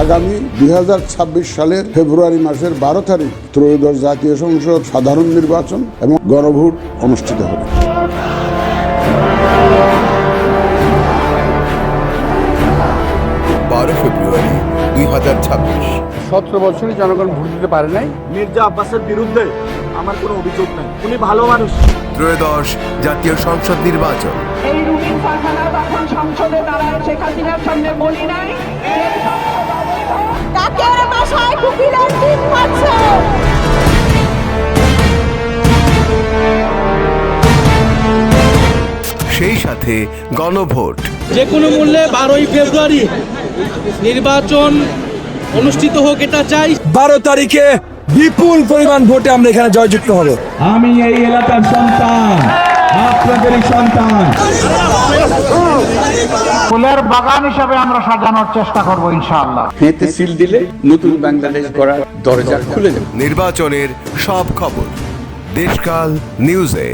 আগামী 2026 সালের ফেব্রুয়ারি মাসের 12 তারিখ ত্রয়োদশ জাতীয় সংসদ সাধারণ নির্বাচন এবং গণভোট অনুষ্ঠিত হবে। 12 ফেব্রুয়ারি 2026। 17 বছরে জনগণ ভোট দিতে পারে নাই। মির্জা আব্বাসের বিরুদ্ধে আমার কোনো অভিযোগ নাই, উনি ভালো মানুষ। ত্রয়োদশ জাতীয় সংসদ নির্বাচন। এই রুবিন ফারহানা তখন সংসদে দাঁড়ায় শেখ হাসিনার সামনে বলি নাই কাকের বাসায় কুকিলের ডিম পাচ্ছে। সেই সাথে গণভোট। যে কোনো মূল্যে 12ই ফেব্রুয়ারি নির্বাচন অনুষ্ঠিত হোক, এটা চাই। 12 তারিখে বিপুল পরিমাণ ভোটে আমরা এখানে জয়যুক্ত হব। আমি এই এলাকার সন্তান, আপনাদেরই সন্তান। ফুলের বাগান হিসাবে আমরা সাজানোর চেষ্টা করব ইনশাআল্লাহ। হেঁটে সিল দিলে নতুন বাংলাদেশ গড়ার দরজা খুলে যাবে। নির্বাচনের সব খবর দেশকাল নিউজে।